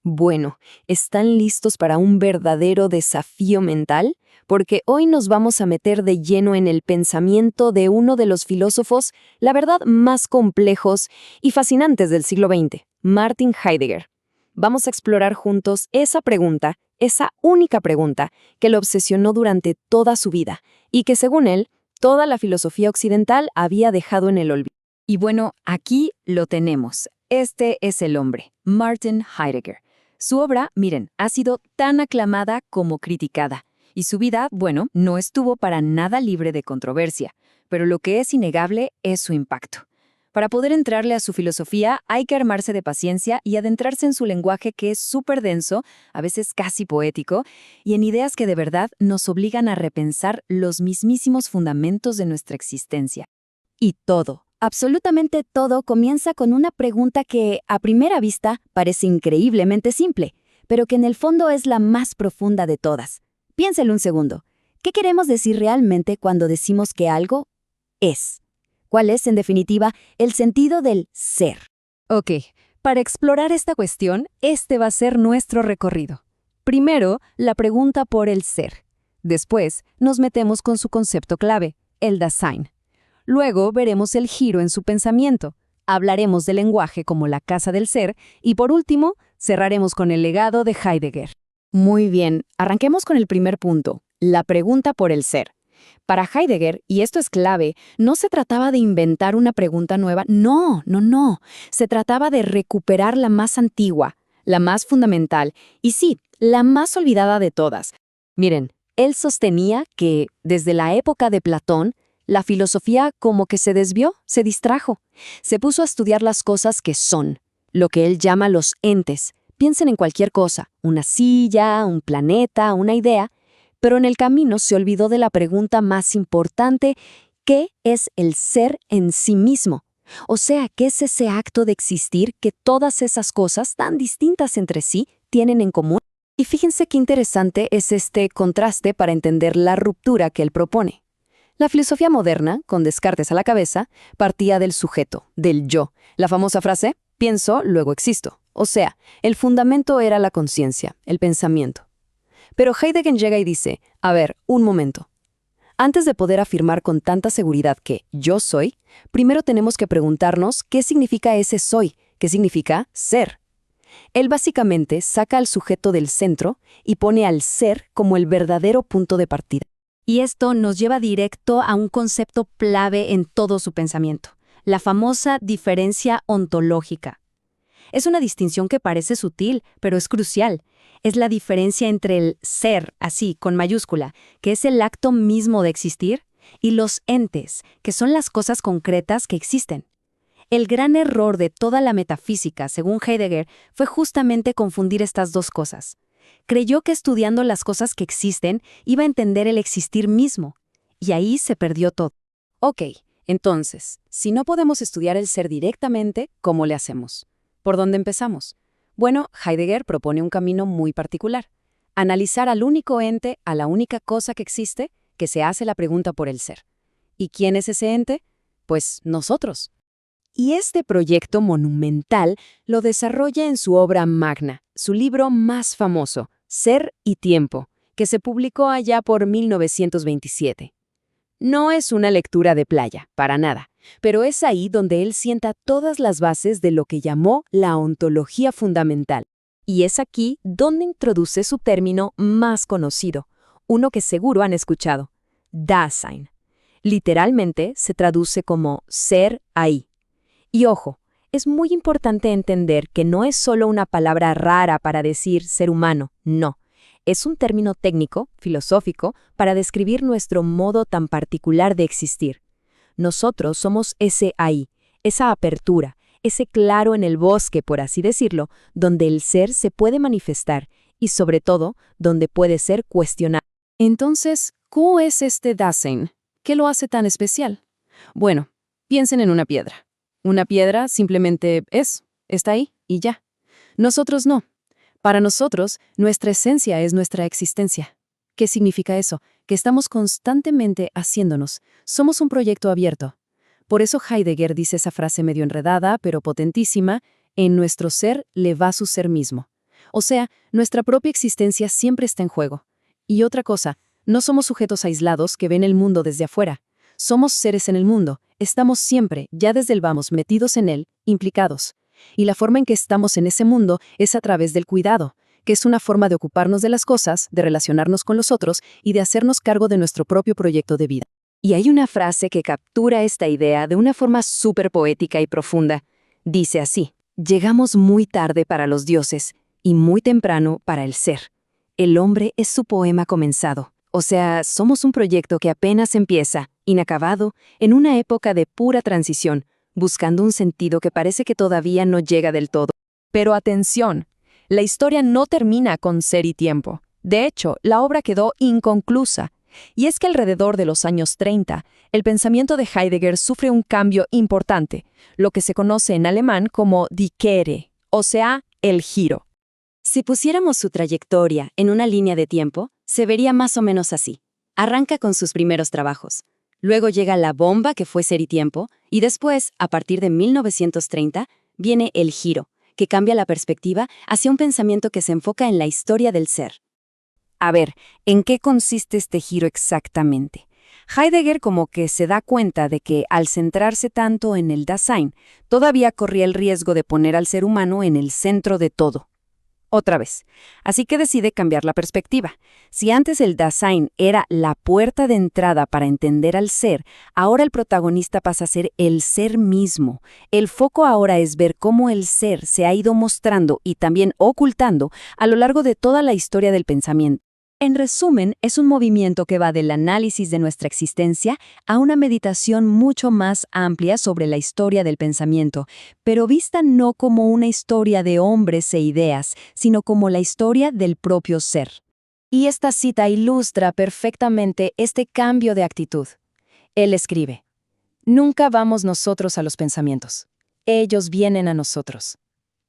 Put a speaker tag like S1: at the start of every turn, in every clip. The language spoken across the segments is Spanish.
S1: Bueno, ¿están listos para un verdadero desafío mental? Porque hoy nos vamos a meter de lleno en el pensamiento de uno de los filósofos, la verdad, más complejos y fascinantes del siglo XX, Martin Heidegger. Vamos a explorar juntos esa pregunta, esa única pregunta, que lo obsesionó durante toda su vida y que, según él, toda la filosofía occidental había dejado en el olvido.
S2: Y bueno, aquí lo tenemos. Este es el hombre, Martin Heidegger. Su obra, miren, ha sido tan aclamada como criticada. Y su vida, bueno, no estuvo para nada libre de controversia. Pero lo que es innegable es su impacto. Para poder entrarle a su filosofía hay que armarse de paciencia y adentrarse en su lenguaje que es súper denso, a veces casi poético, y en ideas que de verdad nos obligan a repensar los mismísimos fundamentos de nuestra existencia. Y todo, absolutamente todo, comienza con una pregunta que, a primera vista, parece increíblemente simple, pero que en el fondo es la más profunda de todas. Piénselo un segundo. ¿Qué queremos decir realmente cuando decimos que algo es? ¿Cuál es, en definitiva, el sentido del ser?
S3: Ok, para explorar esta cuestión, este va a ser nuestro recorrido. Primero, la pregunta por el ser. Después, nos metemos con su concepto clave, el Dasein. Luego veremos el giro en su pensamiento, hablaremos del lenguaje como la casa del ser y por último cerraremos con el legado de Heidegger.
S2: Muy bien, arranquemos con el primer punto, la pregunta por el ser. Para Heidegger, y esto es clave, no se trataba de inventar una pregunta nueva, no. Se trataba de recuperar la más antigua, la más fundamental y sí, la más olvidada de todas. Miren, él sostenía que, desde la época de Platón, la filosofía como que se desvió, se distrajo. Se puso a estudiar las cosas que son, lo que él llama los entes. Piensen en cualquier cosa, una silla, un planeta, una idea, pero en el camino se olvidó de la pregunta más importante, ¿qué es el ser en sí mismo? O sea, ¿qué es ese acto de existir que todas esas cosas tan distintas entre sí tienen en común? Y fíjense qué interesante es este contraste para entender la ruptura que él propone. La filosofía moderna, con Descartes a la cabeza, partía del sujeto, del yo. La famosa frase, pienso, luego existo. O sea, el fundamento era la conciencia, el pensamiento. Pero Heidegger llega y dice, a ver, un momento. Antes de poder afirmar con tanta seguridad que yo soy, primero tenemos que preguntarnos qué significa ese soy, qué significa ser. Él básicamente saca al sujeto del centro y pone al ser como el verdadero punto de partida.
S3: Y esto nos lleva directo a un concepto clave en todo su pensamiento, la famosa diferencia ontológica. Es una distinción que parece sutil, pero es crucial. Es la diferencia entre el ser, así, con mayúscula, que es el acto mismo de existir, y los entes, que son las cosas concretas que existen. El gran error de toda la metafísica, según Heidegger, fue justamente confundir estas dos cosas. Creyó que estudiando las cosas que existen iba a entender el existir mismo, y ahí se perdió todo.
S2: Ok, entonces, si no podemos estudiar el ser directamente, ¿cómo le hacemos? ¿Por dónde empezamos? Bueno, Heidegger propone un camino muy particular. Analizar al único ente, a la única cosa que existe, que se hace la pregunta por el ser. ¿Y quién es ese ente? Pues nosotros. Y este proyecto monumental lo desarrolla en su obra magna, su libro más famoso, Ser y Tiempo, que se publicó allá por 1927. No es una lectura de playa, para nada, pero es ahí donde él sienta todas las bases de lo que llamó la ontología fundamental. Y es aquí donde introduce su término más conocido, uno que seguro han escuchado, Dasein. Literalmente se traduce como ser ahí. Y ojo, es muy importante entender que no es solo una palabra rara para decir ser humano, no. Es un término técnico, filosófico, para describir nuestro modo tan particular de existir. Nosotros somos ese ahí, esa apertura, ese claro en el bosque, por así decirlo, donde el ser se puede manifestar y, sobre todo, donde puede ser cuestionado. Entonces, ¿cómo es este Dasein? ¿Qué lo hace tan especial? Bueno, piensen en una piedra. Una piedra simplemente está ahí y ya. Nosotros no. Para nosotros, nuestra esencia es nuestra existencia. ¿Qué significa eso? Que estamos constantemente haciéndonos. Somos un proyecto abierto. Por eso Heidegger dice esa frase medio enredada, pero potentísima, en nuestro ser le va su ser mismo.
S1: O sea, nuestra propia existencia siempre está en juego. Y otra cosa, no somos sujetos aislados que ven el mundo desde afuera. Somos seres en el mundo, estamos siempre, ya desde el vamos, metidos en él, implicados. Y la forma en que estamos en ese mundo es a través del cuidado, que es una forma de ocuparnos de las cosas, de relacionarnos con los otros y de hacernos cargo de nuestro propio proyecto de vida. Y hay una frase que captura esta idea de una forma súper poética y profunda. Dice así: llegamos muy tarde para los dioses y muy temprano para el ser. El hombre es su poema comenzado. O sea, somos un proyecto que apenas empieza, inacabado, en una época de pura transición, buscando un sentido que parece que todavía no llega del todo.
S2: Pero atención, la historia no termina con Ser y Tiempo. De hecho, la obra quedó inconclusa. Y es que alrededor de los años 30, el pensamiento de Heidegger sufre un cambio importante, lo que se conoce en alemán como Die Kehre, o sea, el giro.
S1: Si pusiéramos su trayectoria en una línea de tiempo, se vería más o menos así. Arranca con sus primeros trabajos. Luego llega la bomba que fue Ser y Tiempo, y después, a partir de 1930, viene el giro, que cambia la perspectiva hacia un pensamiento que se enfoca en la historia del ser.
S2: A ver, ¿en qué consiste este giro exactamente? Heidegger como que se da cuenta de que, al centrarse tanto en el Dasein, todavía corría el riesgo de poner al ser humano en el centro de todo. Otra vez. Así que decide cambiar la perspectiva. Si antes el Dasein era la puerta de entrada para entender al ser, ahora el protagonista pasa a ser el ser mismo. El foco ahora es ver cómo el ser se ha ido mostrando y también ocultando a lo largo de toda la historia del pensamiento.
S3: En resumen, es un movimiento que va del análisis de nuestra existencia a una meditación mucho más amplia sobre la historia del pensamiento, pero vista no como una historia de hombres e ideas, sino como la historia del propio ser.
S1: Y esta cita ilustra perfectamente este cambio de actitud. Él escribe: nunca vamos nosotros a los pensamientos. Ellos vienen a nosotros.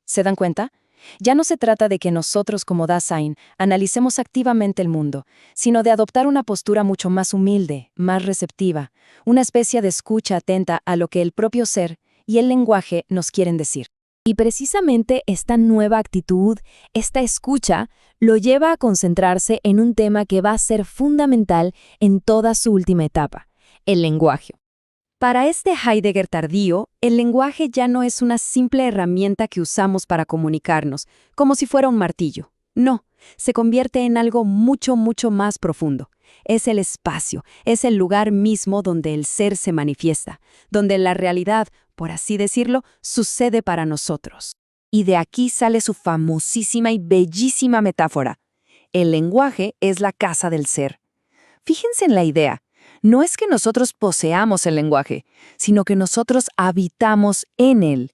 S1: ¿Se dan cuenta? Ya no se trata de que nosotros como Dasein analicemos activamente el mundo, sino de adoptar una postura mucho más humilde, más receptiva, una especie de escucha atenta a lo que el propio ser y el lenguaje nos quieren decir.
S3: Y precisamente esta nueva actitud, esta escucha, lo lleva a concentrarse en un tema que va a ser fundamental en toda su última etapa, el lenguaje. Para este Heidegger tardío, el lenguaje ya no es una simple herramienta que usamos para comunicarnos, como si fuera un martillo. No, se convierte en algo mucho, mucho más profundo. Es el espacio, es el lugar mismo donde el ser se manifiesta, donde la realidad, por así decirlo, sucede para nosotros. Y de aquí sale su famosísima y bellísima metáfora. El lenguaje es la casa del ser. Fíjense en la idea. No es que nosotros poseamos el lenguaje, sino que nosotros habitamos en él.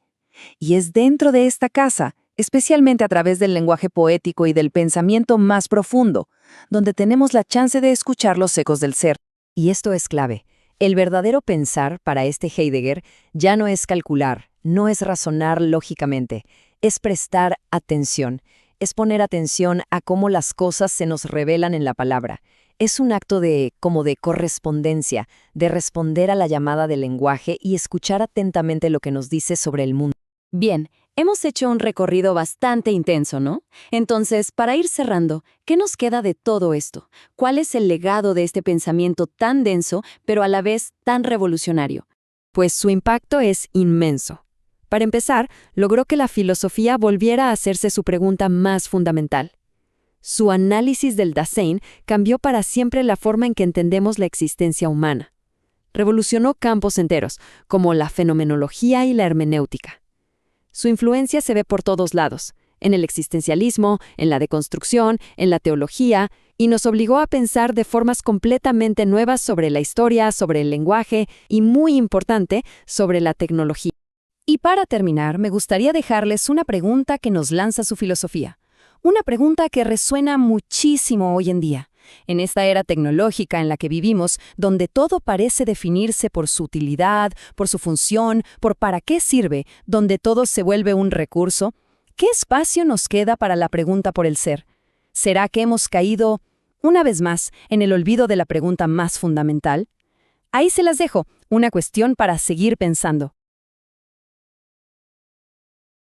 S3: Y es dentro de esta casa, especialmente a través del lenguaje poético y del pensamiento más profundo, donde tenemos la chance de escuchar los ecos del ser.
S1: Y esto es clave. El verdadero pensar para este Heidegger ya no es calcular, no es razonar lógicamente, es prestar atención, es poner atención a cómo las cosas se nos revelan en la palabra. Es un acto como de correspondencia, de responder a la llamada del lenguaje y escuchar atentamente lo que nos dice sobre el mundo.
S3: Bien, hemos hecho un recorrido bastante intenso, ¿no? Entonces, para ir cerrando, ¿qué nos queda de todo esto? ¿Cuál es el legado de este pensamiento tan denso, pero a la vez tan revolucionario?
S2: Pues su impacto es inmenso. Para empezar, logró que la filosofía volviera a hacerse su pregunta más fundamental. Su análisis del Dasein cambió para siempre la forma en que entendemos la existencia humana. Revolucionó campos enteros, como la fenomenología y la hermenéutica. Su influencia se ve por todos lados, en el existencialismo, en la deconstrucción, en la teología, y nos obligó a pensar de formas completamente nuevas sobre la historia, sobre el lenguaje y, muy importante, sobre la tecnología.
S3: Y para terminar, me gustaría dejarles una pregunta que nos lanza su filosofía. Una pregunta que resuena muchísimo hoy en día. En esta era tecnológica en la que vivimos, donde todo parece definirse por su utilidad, por su función, por para qué sirve, donde todo se vuelve un recurso, ¿qué espacio nos queda para la pregunta por el ser? ¿Será que hemos caído, una vez más, en el olvido de la pregunta más fundamental? Ahí se las dejo, una cuestión para seguir pensando.